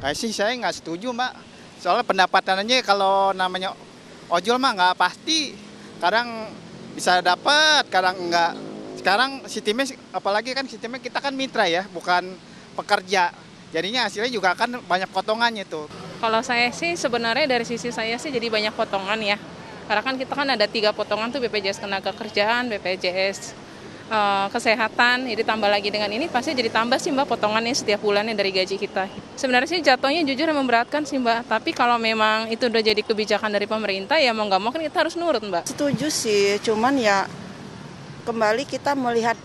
Kayak sih saya nggak setuju Mbak. Soalnya pendapatannya kalau namanya ojol mah nggak pasti. Kadang bisa dapat, kadang enggak. Sekarang sistemnya, apalagi kan sistemnya kita kan mitra ya, bukan pekerja. Jadinya hasilnya juga kan banyak potongannya tuh. Kalau saya sih sebenarnya dari sisi saya sih jadi banyak potongan ya. Karena kan kita kan ada 3 potongan tuh BPJS Ketenagakerjaan, BPJS Kesehatan, jadi tambah lagi dengan ini pasti jadi tambah sih Mbak potongannya setiap bulannya dari gaji kita. Sebenarnya sih jatuhnya jujur memberatkan sih Mbak, tapi kalau memang itu udah jadi kebijakan dari pemerintah ya mau nggak mau kan kita harus nurut Mbak. Setuju sih, cuman ya kembali kita melihat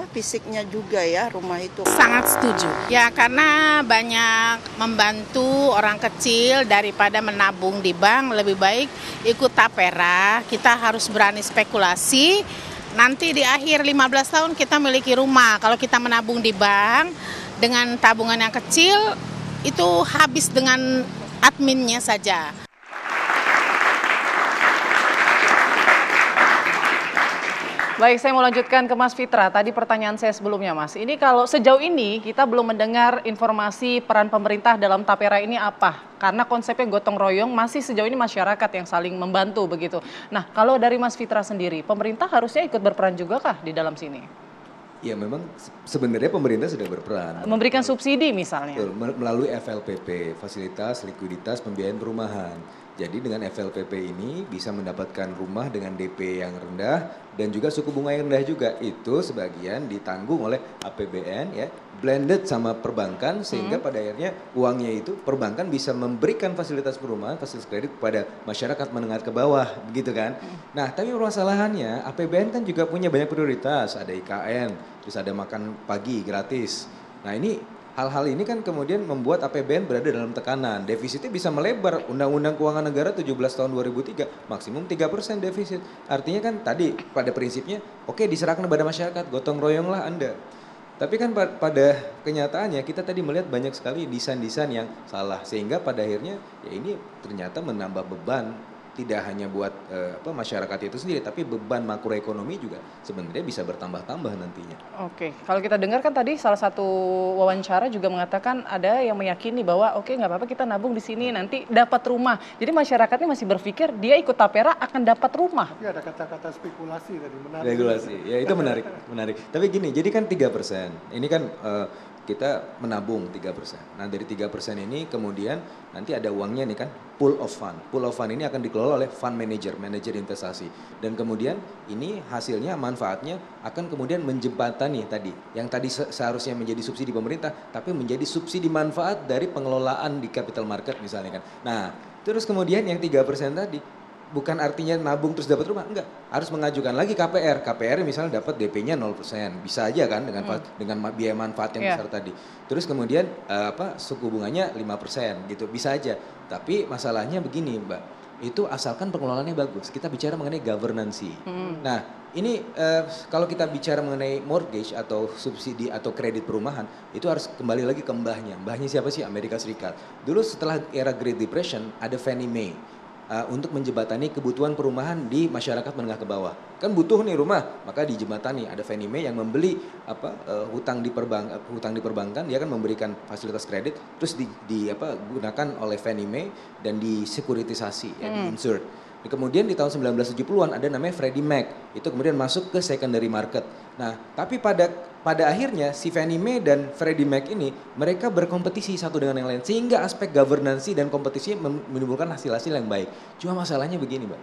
fisiknya juga ya rumah itu. Sangat setuju. Ya karena banyak membantu orang kecil daripada menabung di bank, lebih baik ikut tapera. Kita harus berani spekulasi. Nanti di akhir 15 tahun kita miliki rumah. Kalau kita menabung di bank dengan tabungan yang kecil itu habis dengan adminnya saja. Baik, saya mau lanjutkan ke Mas Fitra. Tadi pertanyaan saya sebelumnya, Mas. Ini kalau sejauh ini kita belum mendengar informasi peran pemerintah dalam tapera ini apa? Karena konsepnya gotong royong masih sejauh ini masyarakat yang saling membantu begitu. Nah, kalau dari Mas Fitra sendiri, pemerintah harusnya ikut berperan juga kah di dalam sini? Ya memang sebenarnya pemerintah sudah berperan. Memberikan subsidi misalnya. Betul, melalui FLPP, Fasilitas Likuiditas Pembiayaan Perumahan. Jadi dengan FLPP ini bisa mendapatkan rumah dengan DP yang rendah dan juga suku bunga yang rendah juga. Itu sebagian ditanggung oleh APBN ya, blended sama perbankan sehingga pada akhirnya uangnya itu perbankan bisa memberikan fasilitas perumahan, fasilitas kredit kepada masyarakat menengah ke bawah, begitu kan. Nah, tapi permasalahannya APBN kan juga punya banyak prioritas, ada IKN, terus ada makan pagi gratis. Nah, ini hal-hal ini kan kemudian membuat APBN berada dalam tekanan. Defisitnya bisa melebar. Undang-Undang Keuangan Negara 17 tahun 2003 maksimum 3% defisit. Artinya kan tadi pada prinsipnya oke, diserahkan kepada masyarakat, gotong royonglah Anda. Tapi kan pada kenyataannya kita tadi melihat banyak sekali desain-desain yang salah sehingga pada akhirnya ya ini ternyata menambah beban tidak hanya buat masyarakat itu sendiri, tapi beban makroekonomi juga sebenarnya bisa bertambah-tambah nantinya. Oke, kalau kita dengar kan tadi salah satu wawancara juga mengatakan ada yang meyakini bahwa oke nggak apa-apa kita nabung di sini nanti dapat rumah. Jadi masyarakatnya masih berpikir dia ikut tapera akan dapat rumah. Tapi ada kata-kata spekulasi tadi, menarik. Regulasi, ya itu menarik, menarik. Tapi gini, jadi kan 3%, ini kan kita menabung 3%. Nah dari 3% ini kemudian nanti ada uangnya nih kan, pool of fund. Pool of fund ini akan dikelola oleh fund manager, manajer investasi. Dan kemudian ini hasilnya, manfaatnya akan kemudian menjembatani tadi. Yang tadi seharusnya menjadi subsidi pemerintah, tapi menjadi subsidi manfaat dari pengelolaan di capital market misalnya kan. Nah terus kemudian yang 3% tadi, bukan artinya nabung terus dapat rumah, enggak. Harus mengajukan lagi KPR. KPR misalnya dapat DP-nya 0%. Bisa aja kan dengan biaya manfaat yang besar tadi. Terus kemudian suku bunganya 5% gitu. Bisa aja. Tapi masalahnya begini, Mbak. Itu asalkan pengelolaannya bagus. Kita bicara mengenai governancy. Nah, ini kalau kita bicara mengenai mortgage atau subsidi atau kredit perumahan, itu harus kembali lagi ke mbahnya. Mbahnya siapa sih? Amerika Serikat. Dulu setelah era Great Depression ada Fannie Mae. Untuk menjembatani kebutuhan perumahan di masyarakat menengah ke bawah. Kan butuh nih rumah, maka dijembatani. Ada Fannie Mae yang membeli hutang di perbankan, dia akan memberikan fasilitas kredit, terus digunakan oleh Fannie Mae dan disekuritisasi, di-insert. Kemudian di tahun 1970-an ada namanya Freddie Mac, itu kemudian masuk ke secondary market. Nah, tapi pada akhirnya si Fannie Mae dan Freddie Mac ini mereka berkompetisi satu dengan yang lain sehingga aspek governancy dan kompetisi menimbulkan hasil-hasil yang baik. Cuma masalahnya begini, Mbak.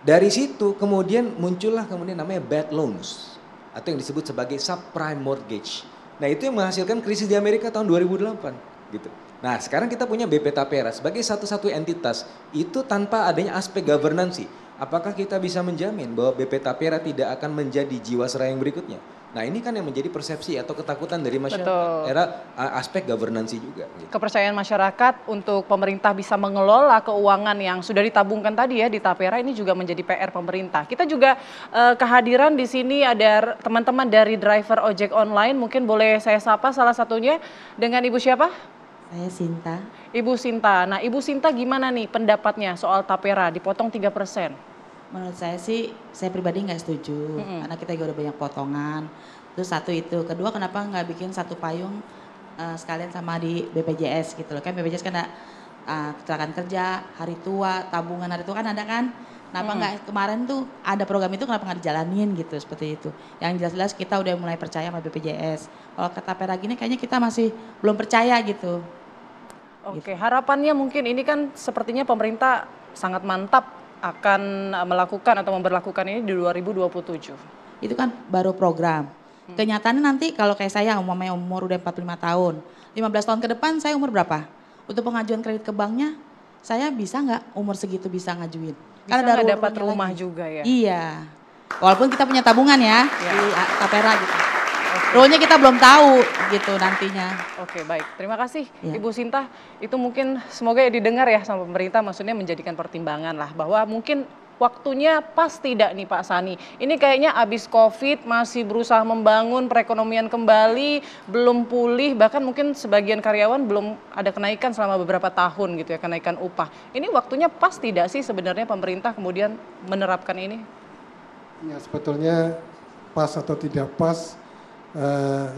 Dari situ kemudian muncullah namanya bad loans atau yang disebut sebagai subprime mortgage. Nah, itu yang menghasilkan krisis di Amerika tahun 2008 gitu. Nah, sekarang kita punya BP Tapera sebagai satu-satu entitas itu tanpa adanya aspek governancy. Apakah kita bisa menjamin bahwa BP Tapera tidak akan menjadi jiwasraya yang berikutnya? Nah, ini kan yang menjadi persepsi atau ketakutan dari masyarakat. Betul. Era aspek governancy juga. Gitu. Kepercayaan masyarakat untuk pemerintah bisa mengelola keuangan yang sudah ditabungkan tadi ya di Tapera ini juga menjadi PR pemerintah. Kita juga kehadiran di sini ada teman-teman dari driver ojek online. Mungkin boleh saya sapa salah satunya dengan Ibu siapa? Saya Sinta. Ibu Sinta. Nah, Ibu Sinta gimana nih pendapatnya soal Tapera dipotong 3%? Menurut saya sih, saya pribadi nggak setuju. Karena kita juga udah banyak potongan. Terus satu itu. Kedua, kenapa nggak bikin satu payung sekalian sama di BPJS gitu loh. Kan BPJS kan ada kecelakaan kerja, hari tua, tabungan hari tua kan ada kan. Kenapa nggak kemarin tuh ada program itu kenapa nggak dijalanin gitu seperti itu. Yang jelas-jelas kita udah mulai percaya sama BPJS. Kalau ke Tapera gini kayaknya kita masih belum percaya gitu. Oke, harapannya mungkin ini kan sepertinya pemerintah sangat mantap akan melakukan atau memberlakukan ini di 2027. Itu kan baru program. Kenyataannya nanti kalau kayak saya umpamanya umur udah 45 tahun, 15 tahun ke depan saya umur berapa? Untuk pengajuan kredit ke banknya, saya bisa nggak umur segitu bisa ngajuin? Bisa Karena nggak ada dapat urun-urunnya rumah lagi. juga ya? Iya, walaupun kita punya tabungan ya Ya. di Tapera gitu. Rohnya kita belum tahu gitu nantinya. Oke, baik. Terima kasih Ya. Ibu Sinta. Itu mungkin semoga ya didengar ya sama pemerintah, maksudnya menjadikan pertimbangan lah bahwa mungkin waktunya pas tidak nih Pak Sani. Ini kayaknya abis COVID masih berusaha membangun perekonomian kembali, belum pulih, bahkan mungkin sebagian karyawan belum ada kenaikan selama beberapa tahun gitu ya, kenaikan upah. Ini waktunya pas tidak sih sebenarnya pemerintah kemudian menerapkan ini? Ya sebetulnya pas atau tidak pas,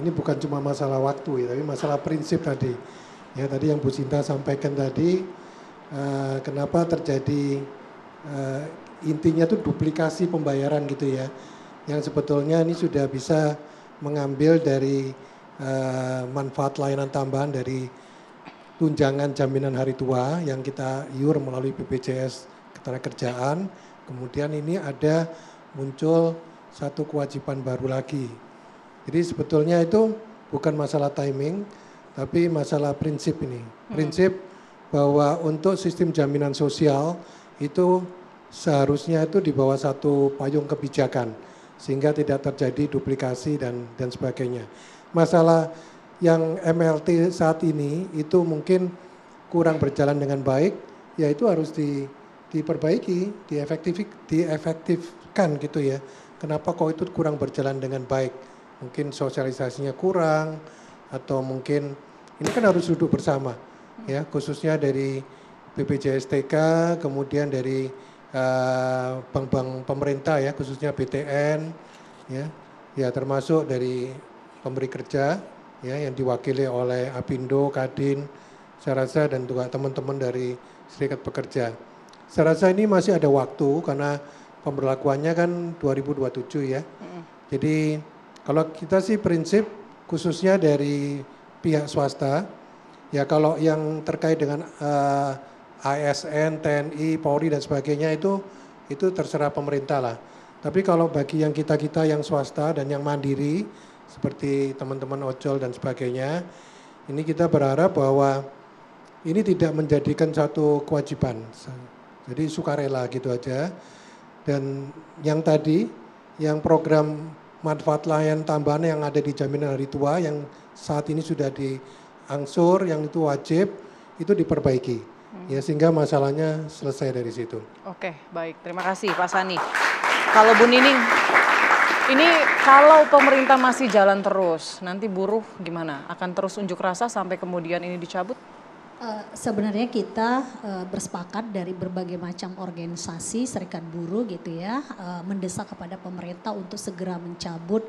ini bukan cuma masalah waktu ya, tapi masalah prinsip tadi. Ya tadi yang Bu Sinta sampaikan tadi, kenapa terjadi intinya tuh duplikasi pembayaran gitu ya, yang sebetulnya ini sudah bisa mengambil dari manfaat layanan tambahan dari tunjangan jaminan hari tua yang kita iur melalui BPJS Ketenagakerjaan. Kemudian ini ada muncul satu kewajiban baru lagi. Jadi sebetulnya itu bukan masalah timing, tapi masalah prinsip ini. Prinsip bahwa untuk sistem jaminan sosial itu seharusnya itu di bawah satu payung kebijakan sehingga tidak terjadi duplikasi dan sebagainya. Masalah yang MLT saat ini itu mungkin kurang berjalan dengan baik, ya itu harus diperbaiki, diefektifkan gitu ya. Kenapa kok itu kurang berjalan dengan baik? Mungkin sosialisasinya kurang atau mungkin ini kan harus duduk bersama ya, khususnya dari BPJS TK, kemudian dari bank-bank pemerintah ya, khususnya BTN ya termasuk dari pemberi kerja ya yang diwakili oleh Apindo, Kadin, saya rasa dan juga teman-teman dari Serikat Pekerja. Saya rasa ini masih ada waktu karena pemberlakuannya kan 2027 ya. Jadi kalau kita sih prinsip khususnya dari pihak swasta, ya kalau yang terkait dengan ASN, TNI, Polri dan sebagainya itu terserah pemerintah lah. Tapi kalau bagi yang kita-kita yang swasta dan yang mandiri, seperti teman-teman ojol dan sebagainya, ini kita berharap bahwa ini tidak menjadikan satu kewajiban. Jadi sukarela gitu aja. Dan yang tadi, yang program manfaat layanan tambahan yang ada di jaminan hari tua yang saat ini sudah diangsur, yang itu wajib, itu diperbaiki. Ya sehingga masalahnya selesai dari situ. Oke, baik. Terima kasih Pak Sani. Kalau Bu Nining, ini kalau pemerintah masih jalan terus, nanti buruh gimana? Akan terus unjuk rasa sampai kemudian ini dicabut? Sebenarnya kita bersepakat dari berbagai macam organisasi serikat buruh gitu ya, mendesak kepada pemerintah untuk segera mencabut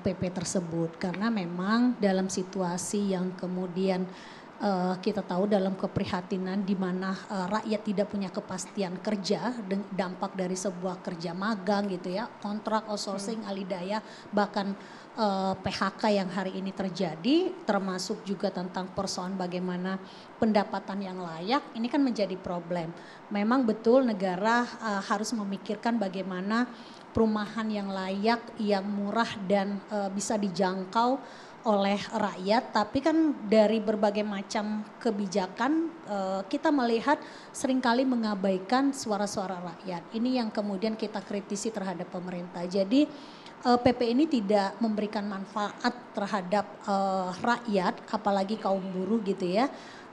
PP tersebut karena memang dalam situasi yang kemudian kita tahu dalam keprihatinan di mana rakyat tidak punya kepastian kerja, dampak dari sebuah kerja magang gitu ya, kontrak outsourcing, alidaya, bahkan PHK yang hari ini terjadi, termasuk juga tentang persoalan bagaimana pendapatan yang layak, ini kan menjadi problem. Memang betul negara harus memikirkan bagaimana perumahan yang layak, yang murah dan bisa dijangkau oleh rakyat, tapi kan dari berbagai macam kebijakan kita melihat seringkali mengabaikan suara-suara rakyat. Ini yang kemudian kita kritisi terhadap pemerintah. Jadi PP ini tidak memberikan manfaat terhadap rakyat, apalagi kaum buruh gitu ya.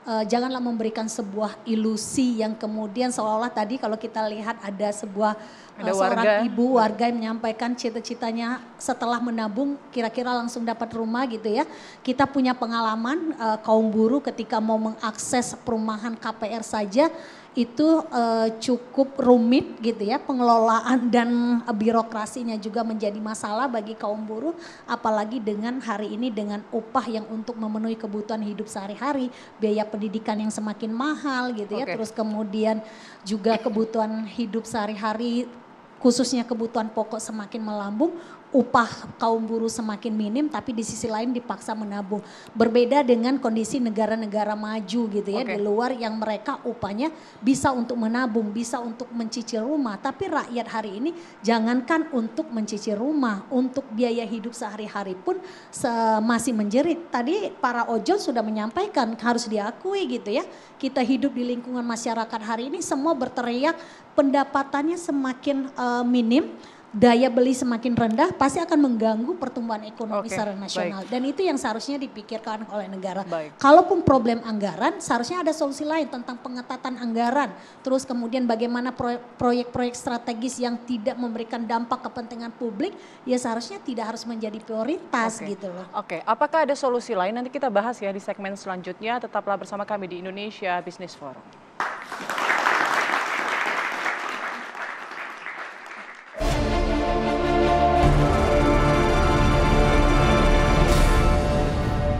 Janganlah memberikan sebuah ilusi yang kemudian seolah-olah tadi kalau kita lihat ada sebuah seorang ibu warga yang menyampaikan cita-citanya setelah menabung kira-kira langsung dapat rumah gitu ya. Kita punya pengalaman kaum buruh ketika mau mengakses perumahan KPR saja itu cukup rumit gitu ya, pengelolaan dan birokrasinya juga menjadi masalah bagi kaum buruh, apalagi dengan hari ini dengan upah yang untuk memenuhi kebutuhan hidup sehari-hari, biaya pendidikan yang semakin mahal gitu ya, terus kemudian juga kebutuhan hidup sehari-hari khususnya kebutuhan pokok semakin melambung, upah kaum buruh semakin minim, tapi di sisi lain dipaksa menabung. Berbeda dengan kondisi negara-negara maju gitu ya, di luar yang mereka upahnya bisa untuk menabung, bisa untuk mencicil rumah. Tapi rakyat hari ini jangankan untuk mencicil rumah, untuk biaya hidup sehari-hari pun masih menjerit. Tadi para ojol sudah menyampaikan, harus diakui gitu ya, kita hidup di lingkungan masyarakat hari ini semua berteriak pendapatannya semakin minim, daya beli semakin rendah, pasti akan mengganggu pertumbuhan ekonomi secara nasional. Dan itu yang seharusnya dipikirkan oleh negara. Kalaupun problem anggaran, seharusnya ada solusi lain tentang pengetatan anggaran. Terus kemudian bagaimana proyek-proyek strategis yang tidak memberikan dampak kepentingan publik, ya seharusnya tidak harus menjadi prioritas gitu loh. Apakah ada solusi lain? Nanti kita bahas ya di segmen selanjutnya. Tetaplah bersama kami di Indonesia Business Forum.